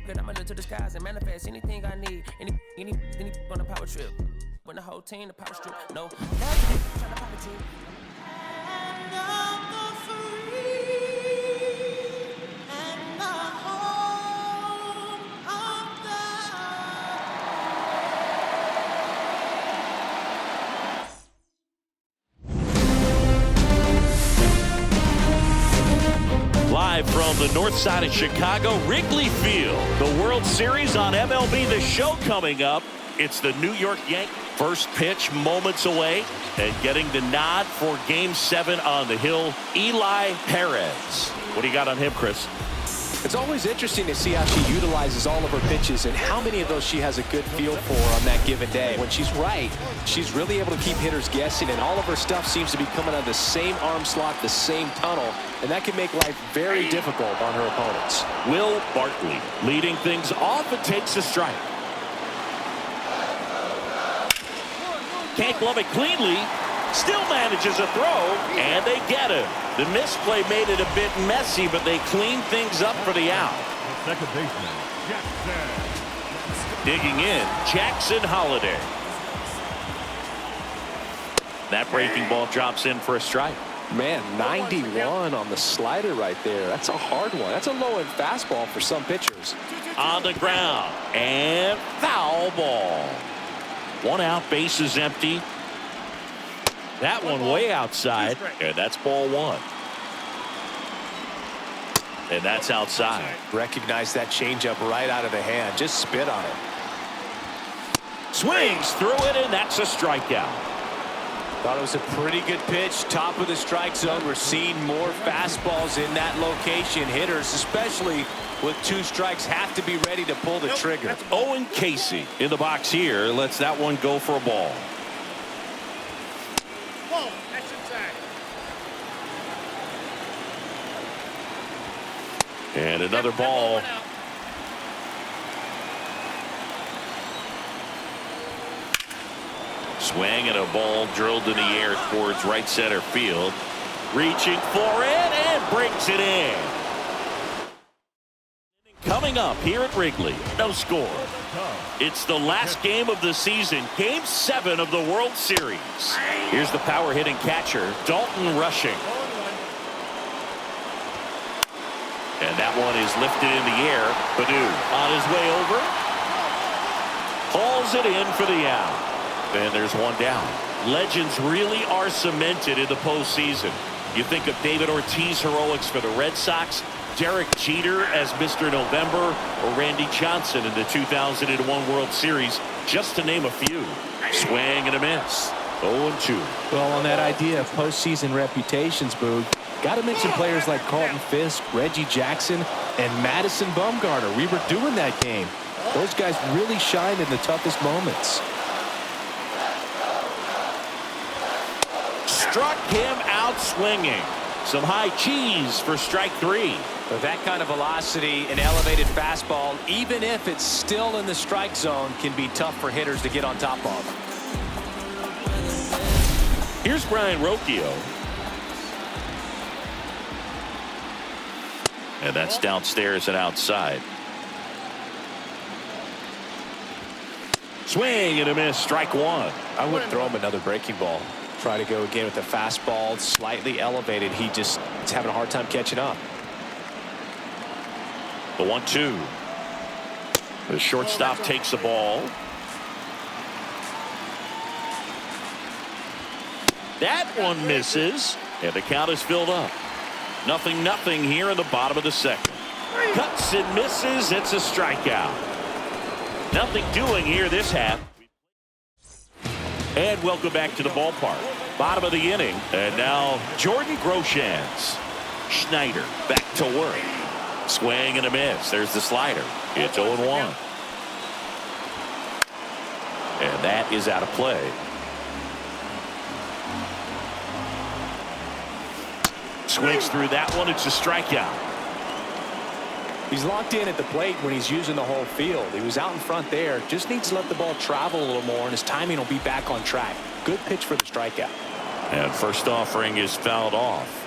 Good, I'ma look to the skies and manifest anything I need. Any on a power trip. When the whole team, the power strip. No, trying to pop it to. Live from the north side of Chicago, Wrigley Field. The World Series on MLB The Show coming up. It's the New York Yankees. First pitch moments away, and getting the nod for Game 7 on the hill, Eli Perez. What do you got on him, Chris? It's always interesting to see how she utilizes all of her pitches and how many of those she has a good feel for on that given day. When she's right, she's really able to keep hitters guessing, and all of her stuff seems to be coming out of the same arm slot, the same tunnel, and that can make life very difficult on her opponents. Will Bartley leading things off and takes a strike. Can't glove it cleanly, still manages a throw, and they get him. The misplay made it a bit messy, but they cleaned things up for the out. Second baseman, Jackson. Digging in, Jackson Holliday. That breaking ball drops in for a strike. Man, 91 on the slider right there. That's a hard one. That's a low-end fastball for some pitchers. On the ground, and foul ball. One out, bases empty. That one way outside, and that's ball one. And that's outside. Recognize that changeup right out of the hand. Just spit on it. Swings through it, and that's a strikeout. Thought it was a pretty good pitch. Top of the strike zone. We're seeing more fastballs in that location. Hitters, especially with two strikes, have to be ready to pull the trigger. Owen Casey in the box here. Lets that one go for a ball. That's inside. And another ball. Swing and a ball drilled in the air towards right center field. Reaching for it and breaks it in. Coming up here at Wrigley, no score. It's the last game of the season, Game 7 of the World Series. Here's the power hitting catcher, Dalton rushing. And that one is lifted in the air. Badu on his way over. Hauls it in for the out. And there's one down. Legends really are cemented in the postseason. You think of David Ortiz heroics for the Red Sox, Derek Jeter as Mr. November, or Randy Johnson in the 2001 World Series, just to name a few. Swing and a miss. 0-2. Well, on that idea of postseason reputations, Boog, got to mention players like Carlton Fisk, Reggie Jackson, and Madison Bumgarner. We were doing that game. Those guys really shined in the toughest moments. Struck him out swinging. Some high cheese for strike three. With that kind of velocity, an elevated fastball, even if it's still in the strike zone, can be tough for hitters to get on top of. Here's Brian Rocchio. And that's downstairs and outside. Swing and a miss, strike one. I wouldn't throw him another breaking ball. Try to go again with the fastball, slightly elevated. He just is having a hard time catching up. The 1-2. The shortstop takes the ball. That one misses, and the count is filled up. 0-0 here in the bottom of the second. Cuts and misses. It's a strikeout. Nothing doing here this half. And welcome back to the ballpark. Bottom of the inning. And now Jordan Groshans. Schneider back to work. Swing and a miss. There's the slider. It's 0-1. And that is out of play. Swings through that one. It's a strikeout. He's locked in at the plate when he's using the whole field. He was out in front there. Just needs to let the ball travel a little more, and his timing will be back on track. Good pitch for the strikeout. And first offering is fouled off.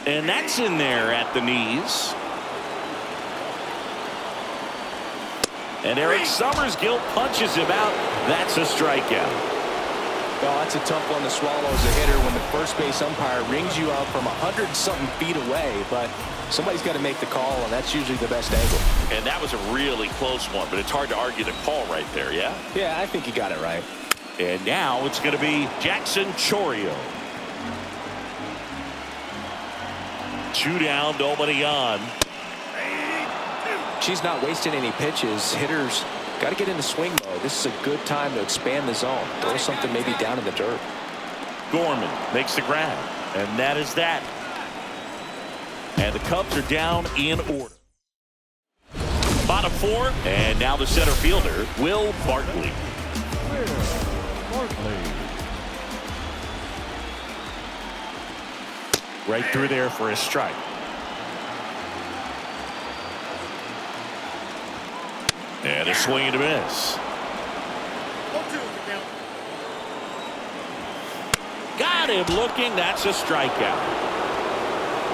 And that's in there at the knees. And Eric Summersgill punches him out. That's a strikeout. Well, that's a tough one to swallow as a hitter when the first base umpire rings you out from 100-something feet away. But somebody's got to make the call, and that's usually the best angle. And that was a really close one, but it's hard to argue the call right there, yeah? Yeah, I think you got it right. And now it's going to be Jackson Chourio. 2 down, nobody on. She's not wasting any pitches. Hitters got to get into swing mode. This is a good time to expand the zone. Throw something maybe down in the dirt. Gorman makes the grab, and that is that. And the Cubs are down in order. Bottom 4, and now the center fielder, Will Bartley. Right through there for a strike. And a swing and a miss. Got him looking. That's a strikeout.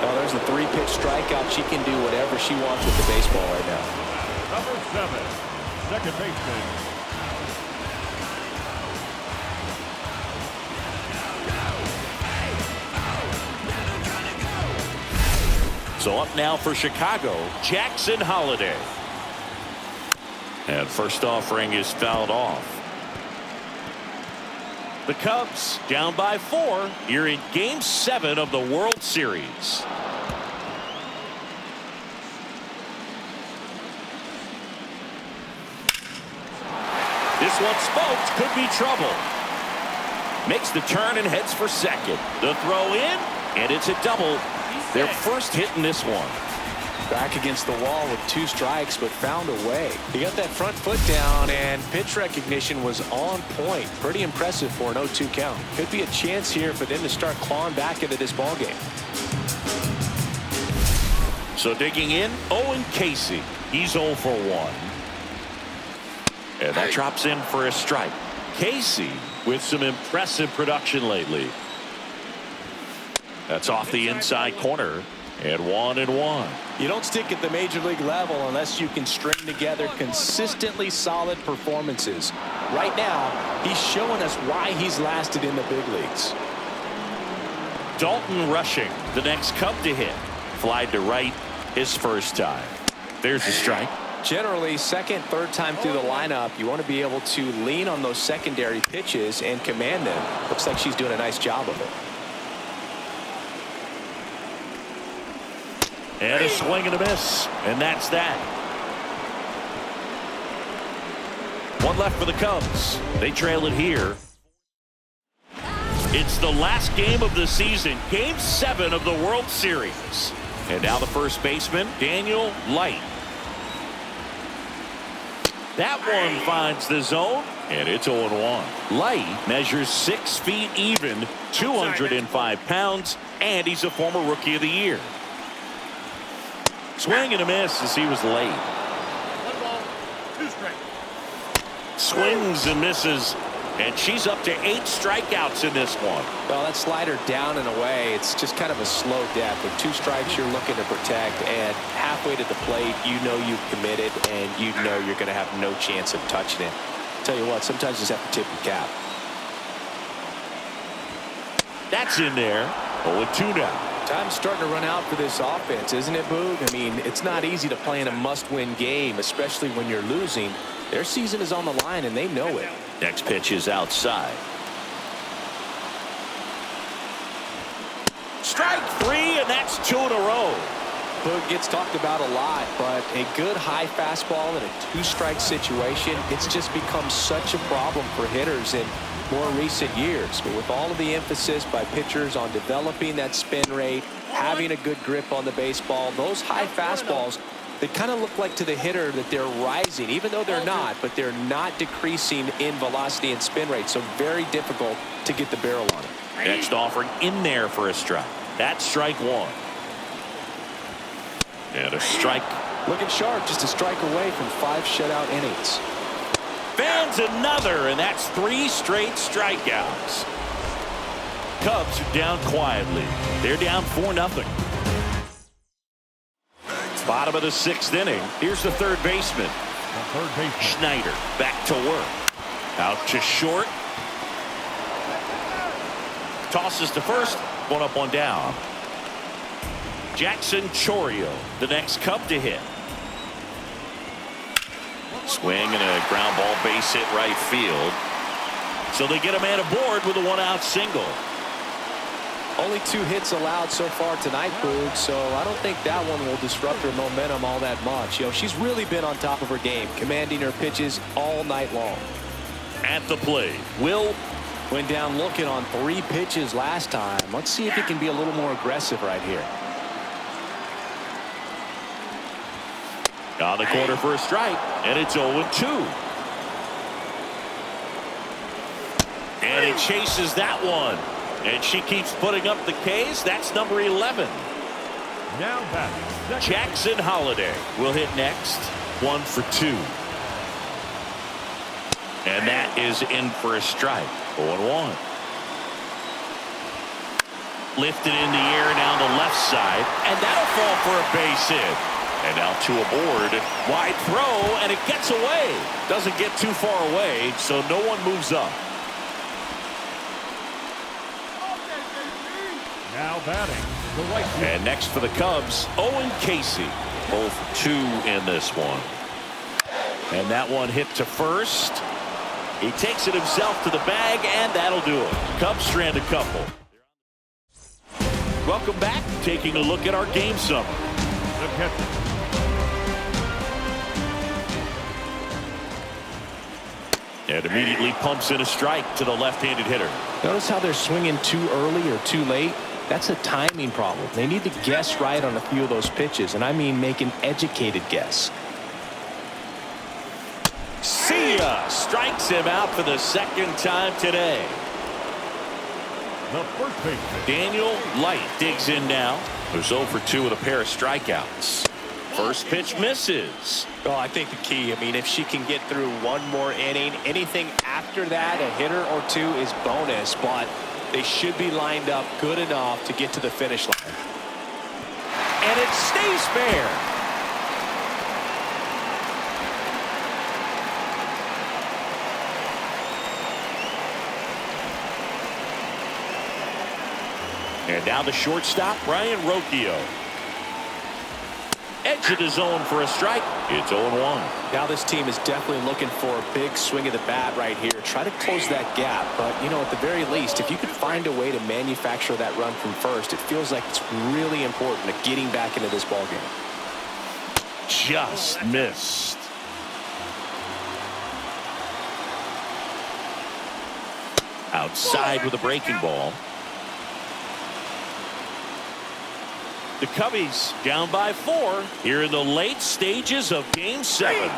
Oh, there's a 3-pitch strikeout. She can do whatever she wants with the baseball right now. Number 7, second baseman. So up now for Chicago, Jackson Holliday. And first offering is fouled off. The Cubs down by 4 here in Game 7 of the World Series. This one smoked, could be trouble. Makes the turn and heads for second. The throw in, and it's a double. Their first hit in this one. Back against the wall with 2 strikes, but found a way. He got that front foot down, and pitch recognition was on point. Pretty impressive for an 0-2 count. Could be a chance here for them to start clawing back into this ball game. So digging in, Owen Casey. He's 0 for 1. And that drops in for a strike. Casey with some impressive production lately. That's off the inside corner. And 1-1. You don't stick at the major league level unless you can string together consistently solid performances. Right now, he's showing us why he's lasted in the big leagues. Dalton Rushing, the next Cub to hit. Flied to right his first time. There's a strike. Generally, second, third time through the lineup, you want to be able to lean on those secondary pitches and command them. Looks like she's doing a nice job of it. And a swing and a miss. And that's that. One left for the Cubs. They trail it here. It's the last game of the season. Game 7 of the World Series. And now the first baseman, Daniel Light. That one finds the zone. And it's 0-1. Light measures 6 feet even, 205 pounds, and he's a former Rookie of the Year. Swing and a miss as he was late. 1 ball, 2 strikes. Swings and misses, and she's up to 8 strikeouts in this one. Well, that slider down and away, it's just kind of a slow death. With 2 strikes, you're looking to protect, and halfway to the plate, you know you've committed, and you know you're going to have no chance of touching it. Tell you what, sometimes you just have to tip your cap. That's in there. 0-2 now. Time's starting to run out for this offense, isn't it, Boog? I mean, it's not easy to play in a must-win game, especially when you're losing. Their season is on the line, and they know it. Next pitch is outside. Strike 3, and that's 2 in a row. Boog gets talked about a lot, but a good high fastball in a 2-strike situation, it's just become such a problem for hitters in more recent years. But with all of the emphasis by pitchers on developing that spin rate, having a good grip on the baseball, those high fastballs, they kind of look like to the hitter that they're rising, even though they're not, but they're not decreasing in velocity and spin rate. So very difficult to get the barrel on it. Next offering in there for a strike. That's strike 1. And a strike. Looking sharp, just a strike away from 5 shutout innings. Fans another, and that's 3 straight strikeouts. Cubs are down quietly. They're down 4-0. Bottom of the 6th inning. Here's the third baseman. The third baseman. Schneider back to work. Out to short. Tosses to first. One up, one down. Jackson Chourio, the next Cub to hit. Swing and a ground ball base hit right field. So they get a man aboard with a 1-out single. Only 2 hits allowed so far tonight, Boog, so I don't think that one will disrupt her momentum all that much. You know, she's really been on top of her game, commanding her pitches all night long. At the plate, Will went down looking on 3 pitches last time. Let's see if he can be a little more aggressive right here. On the corner for a strike, and it's 0-2. And he chases that one. And she keeps putting up the Ks. That's number 11. Now batting. Jackson Holiday will hit next. 1 for 2. And that is in for a strike. 0-1. Lifted in the air down the left side. And that'll fall for a base hit. And now 2 aboard. Wide throw, and it gets away. Doesn't get too far away, so no one moves up. Now batting. The right field. And next for the Cubs, Owen Casey. Both 2 in this one. And that one hit to first. He takes it himself to the bag, and that'll do it. Cubs strand a couple. Welcome back. Taking a look at our game summary. The catcher. And immediately pumps in a strike to the left-handed hitter. Notice how they're swinging too early or too late. That's a timing problem. They need to guess right on a few of those pitches, and I mean make an educated guess. See ya! Strikes him out for the 2nd time today. The first baseman. Daniel Light digs in now. There's 0 for 2 with a pair of strikeouts. First pitch misses. Well, I think the key, I mean, if she can get through 1 more inning, anything after that, a hitter or 2 is bonus, but they should be lined up good enough to get to the finish line. And it stays fair. And now the shortstop, Ryan Rocchio. Edge of the zone for a strike. It's 0-1. Now this team is definitely looking for a big swing of the bat right here. Try to close that gap. But, you know, at the very least, if you could find a way to manufacture that run from first, it feels like it's really important to getting back into this ballgame. Just missed. Outside with a breaking ball. The Cubbies down by 4 here in the late stages of Game 7.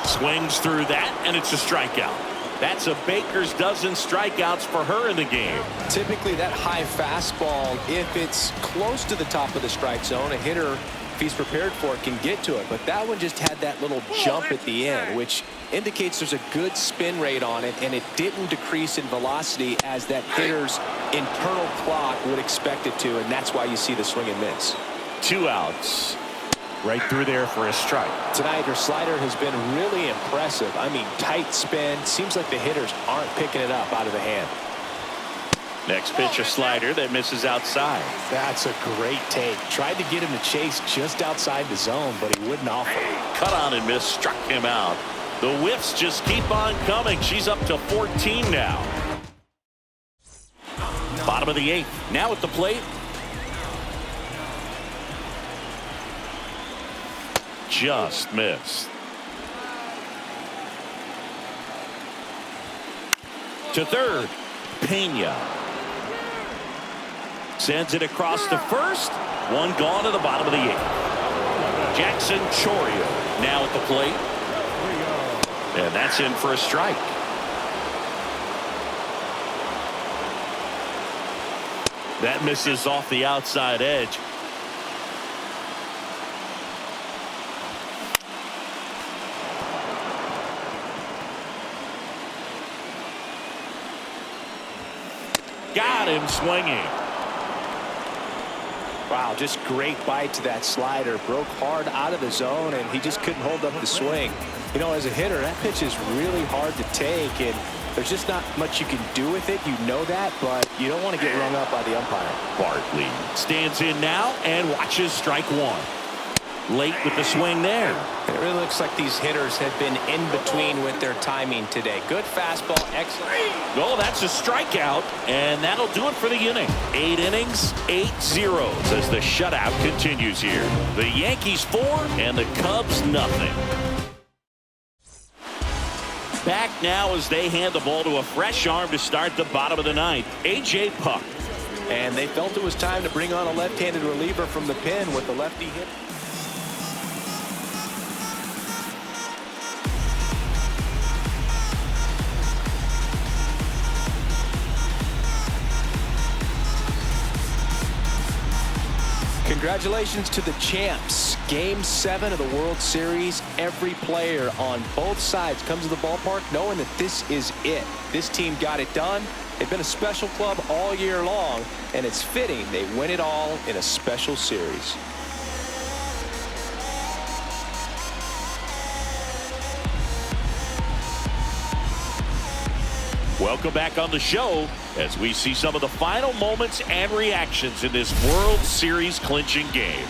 Swings through that, and it's a strikeout. That's a baker's dozen strikeouts for her in the game. Typically, that high fastball, if it's close to the top of the strike zone, a hitter, if he's prepared for it, can get to it. But that one just had that little jump at the end, which indicates there's a good spin rate on it, and it didn't decrease in velocity as that hitter's internal clock would expect it to, and that's why you see the swing and miss. 2 outs. Right through there for a strike. Tonight, her slider has been really impressive. I mean, tight spin. Seems like the hitters aren't picking it up out of the hand. Next pitch, a slider that misses outside. That's a great take. Tried to get him to chase just outside the zone, but he wouldn't offer. Cut on and miss, struck him out. The whiffs just keep on coming. She's up to 14 now. Bottom of the 8th. Now at the plate. Just missed. To third, Pena. Sends it across to first. 1 gone to the bottom of the 8th. Jackson Chourio now at the plate. And that's in for a strike. That misses off the outside edge. Got him swinging. Wow, just great bite to that slider. Broke hard out of the zone, and he just couldn't hold up the swing. You know, as a hitter, that pitch is really hard to take, and there's just not much you can do with it. You know that, but you don't want to get rung up by the umpire. Bartley stands in now and watches strike one. Late with the swing there. It really looks like these hitters have been in between with their timing today. Good fastball, excellent. Oh, that's a strikeout, and that'll do it for the inning. 8 innings, 8 zeros as the shutout continues here. The Yankees 4 and the Cubs nothing. Back now as they hand the ball to a fresh arm to start the bottom of the ninth. A.J. Puck. And they felt it was time to bring on a left-handed reliever from the pen with the lefty hit. Congratulations to the champs. Game 7 of the World Series. Every player on both sides comes to the ballpark knowing that this is it. This team got it done. They've been a special club all year long, and it's fitting they win it all in a special series. Welcome back on the show as we see some of the final moments and reactions in this World Series clinching game.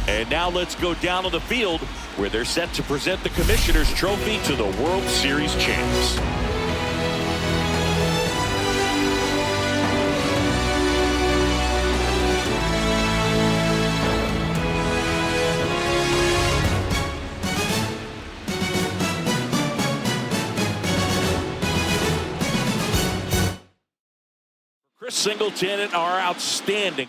And now let's go down on the field where they're set to present the Commissioner's Trophy to the World Series champs. Singleton, our outstanding